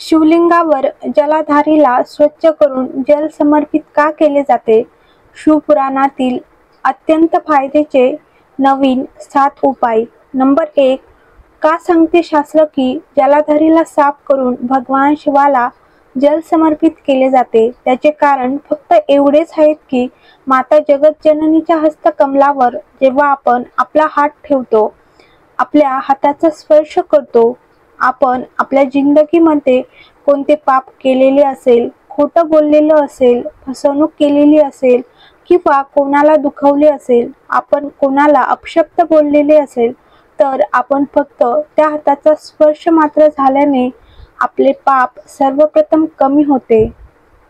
शिवलिंगावर जलाधारीला स्वच्छ करून जल समर्पित का केले जाते? शिवपुराणातील अत्यंत फायद्याचे नवीन 7 उपाय. नंबर 1. का सांगते शास्त्र की जलाधारीला साफ करून भगवान शिवाला जल समर्पित केले जाते? त्याचे कारण फक्त एवढेच आहेत की माता जगज्जननीच्या हस्तकमलावर जेव्हा आपण आपला हात ठेवतो, आपल्या हाताचा स्पर्श करतो, आपण आपल्या जिंदगीमध्ये कोणते पाप केलेले असेल, खोटं बोललेलं असेल, फसवणूक केलेली असेल किंवा कोणाला दुखवले असेल, आपण कोणाला अपशब्द बोललेले असेल, तर आपण फक्त त्या हाताचा स्पर्श मात्र झाल्याने आपले पाप सर्वप्रथम कमी होते.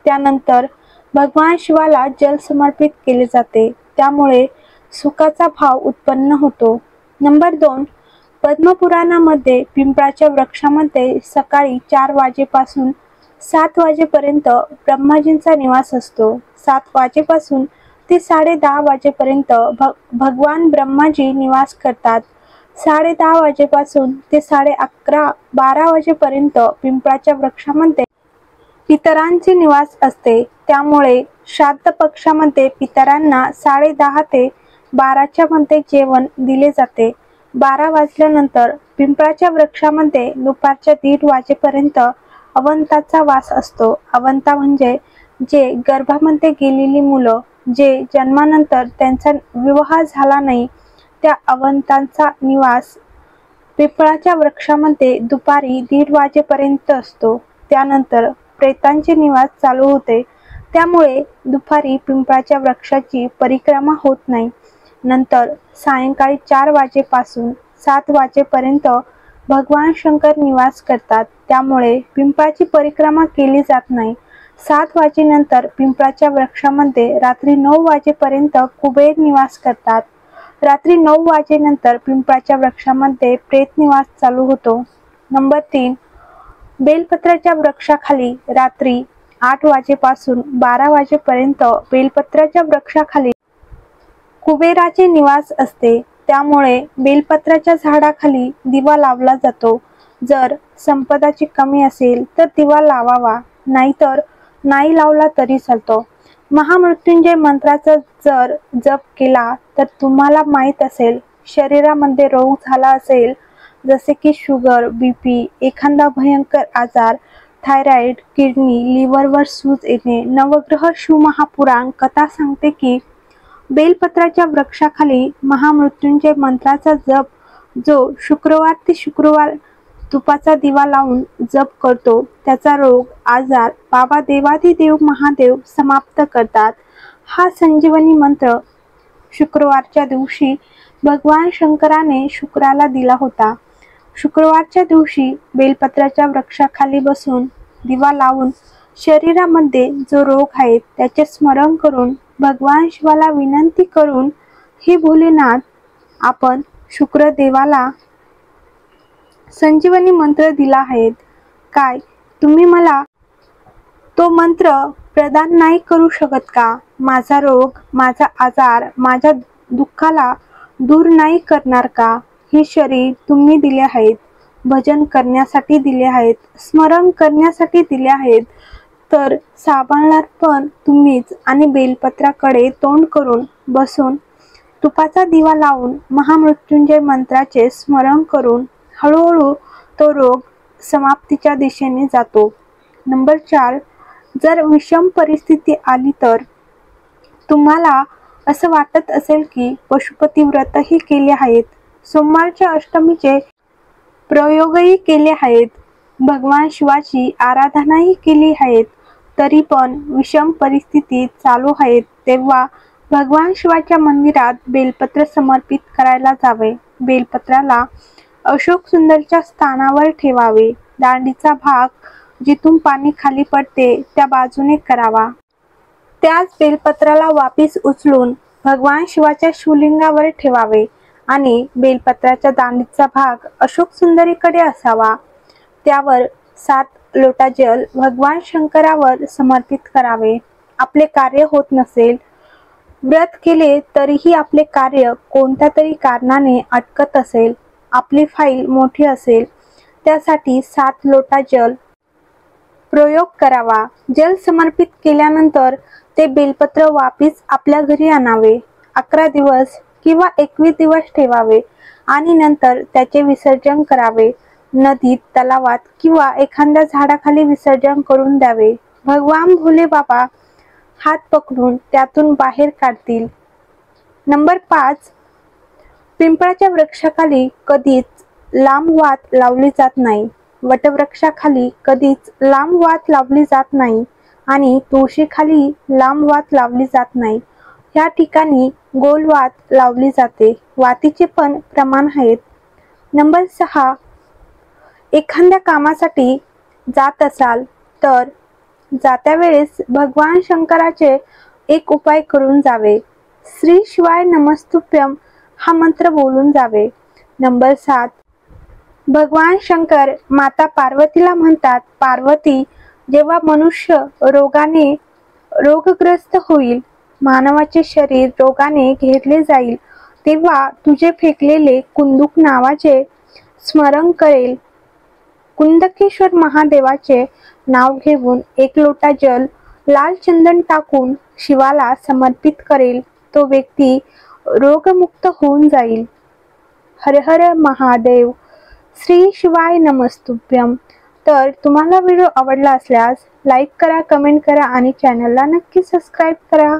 त्यानंतर भगवान शिवाला जल समर्पित केले जाते, त्यामुळे सुखाचा भाव उत्पन्न होतो. नंबर 2. पद्मपुराणामध्ये पिंपळाच्या वृक्षामध्ये सकाळी 4 वाजेपासून 7 वाजेपर्यंत ब्रह्माजींचा निवास असतो. 7 वाजेपासून ते 10:30 वाजेपर्यंत भगवान ब्रह्माजी निवास करतात. 10:30 वाजेपासून ते 11:30-12 वाजेपर्यंत पिंपळाच्या वृक्षामध्ये पितरांचे निवास असते. त्यामुळे श्राद्ध पक्षामध्ये पितरांना 10:30 ते 12च्या मध्ये जेवण दिले जाते. 12 वाजल्यानंतर पिंपळाच्या वृक्षामध्ये दुपारच्या 1:30 वाजेपर्यंत अवंताचा वास असतो. अवंता म्हणजे जे गर्भामध्ये गेलेली मुलं, जे जन्मानंतर त्यांचा विवाह झाला नाही, त्या अवंतांचा निवास पिंपळाच्या वृक्षामध्ये दुपारी 1:30 वाजेपर्यंत असतो. त्यानंतर प्रेतांचे निवास चालू होते, त्यामुळे दुपारी पिंपळाच्या वृक्षाची परिक्रमा होत नाही. नंतर सायंकाळी 4 वाजेपासून 7 वाजेपर्यंत भगवान शंकर निवास करतात, त्यामुळे पिंपळाची परिक्रमा केली जात नाही. 7 वाजेनंतर पिंपळाच्या वृक्षामध्ये रात्री 9 वाजेपर्यंत कुबेर निवास करतात. रात्री 9 वाजेनंतर पिंपळाच्या वृक्षामध्ये प्रेत निवास चालू होतो. नंबर 3. बेलपत्राच्या वृक्षाखाली रात्री 8 वाजेपासून 12 वाजेपर्यंत बेलपत्राच्या वृक्षाखाली कुबेराचे निवास असते, त्यामुळे बेलपत्राच्या झाडाखाली दिवा लावला जातो. जर संपदाची कमी असेल तर दिवा लावावा, नाहीतर नाही लावला तरी चालतो. महामृत्युंजय मंत्राचा जर जप केला तर तुम्हाला माहीत असेल, शरीरामध्ये रोग झाला असेल, जसे की शुगर, बीपी, एखादा भयंकर आजार, थायरॉइड, किडनी, लिव्हरवर सूज येणे, नवग्रह शिवमहापुराण कथा सांगते की बेलपत्राच्या वृक्षाखाली महामृत्युंजय मंत्राचा जप जो शुक्रवार ते शुक्रवार तुपाचा दिवा लावून जप करतो, त्याचा रोग आजार बाबा देवाधिदेव महादेव समाप्त करतात. हा संजीवनी मंत्र शुक्रवारच्या दिवशी भगवान शंकराने शुक्राला दिला होता. शुक्रवारच्या दिवशी बेलपत्राच्या वृक्षाखाली बसून दिवा लावून शरीरामध्ये जो रोग आहे त्याचे स्मरण करून भगवान शिवाला विनंती करून, हे भोलेनाथ, आपण शुक्रदेवाला संजीवनी मंत्र दिला आहे, काय तुम्ही मला तो मंत्र प्रदान नाही करू शकत का? माझा रोग, माझा आजार, माझ्या दुःखाला दूर नाही करणार का? हे शरीर तुम्ही दिले आहेत, भजन करण्यासाठी दिले आहेत, स्मरण करण्यासाठी दिले आहेत, तर सांभाळणार पण तुम्हीच. आणि बेलपत्राकडे तोंड करून बसून तुपाचा दिवा लावून महामृत्युंजय मंत्राचे स्मरण करून हळूहळू तो रोग समाप्तीच्या दिशेने जातो. नंबर 4. जर विषम परिस्थिती आली तर तुम्हाला असं वाटत असेल की पशुपती व्रतही केले आहेत, सोमवारच्या अष्टमीचे प्रयोगही केले आहेत, भगवान शिवाची आराधनाही केली आहेत, तरी पण विषम परिस्थिती चालू आहेत, तेव्हा भगवान शिवाच्या मंदिरात बेलपत्र समर्पित करायला जावे. बेलपत्राला अशोक सुंदरच्या स्थानावर ठेवावे. दांडीचा भाग जिथून पाणी खाली पडते त्या बाजूने करावा. त्याच बेलपत्राला वापिस उचलून भगवान शिवाच्या शिवलिंगावर ठेवावे आणि बेलपत्राच्या दांडीचा भाग अशोक सुंदरीकडे असावा. त्यावर 7 लोटा जल भगवान शंकरावर समर्पित करावे. आपले कार्य होत नसेल, व्रत केले तरीही आपले कार्य कोणत्या तरी कारणाने अटकत असेल, आपली फाईल मोठी असेल, त्यासाठी 7 लोटा जल प्रयोग करावा। जल समर्पित केल्यानंतर ते बेलपत्र वापस आपल्या घरी आणावे। 11 दिवस किंवा 21 दिवस ठेवावे आणि नंतर त्याचे विसर्जन करावे। नदीत, तलावात किंवा एखाद्या झाडाखाली विसर्जन करून द्यावे। भगवान भोले बाबा हात पकडून त्यातून बाहेर काढतील। नंबर 5. पिंपळाच्या वृक्षाखाली कधीच लांब वात लावली जात नाही। वटवृक्षाखाली कधीच लांब वात लावली जात नाही आणि तुळशीखाली लांब वात लावली जात नाही। या ठिकाणी गोल वात लावली जाते। वातीचे पण प्रमाण आहेत। नंबर 6. एखाद्या कामासाठी जात असाल तर जात्या वेळेस भगवान शंकराचे एक उपाय करून जावे। श्री शिवाय नमस्तुभ्यम हा मंत्र बोलून जावे। नंबर 7. भगवान शंकर माता पार्वतीला म्हणतात, पार्वती, जेव्हा मनुष्य रोगाने रोगग्रस्त होईल, मानवाचे शरीर रोगाने घेरले जाईल, तेव्हा तुझे फेकलेले कुंदूक नावाचे स्मरण करेल। कुंदकेश्वर महादेवाचे नाव घेऊन 1 लोटा जल लाल चंदन टाकून शिवाला समर्पित करेल, तो व्यक्ती रोगमुक्त होऊन जाईल। हर हर महादेव, श्री शिवाय नमस्तुभ्यम। तर तुम्हाला व्हिडिओ आवडला असल्यास लाईक करा, कमेंट करा आणि चॅनलला नक्की सबस्क्राईब करा।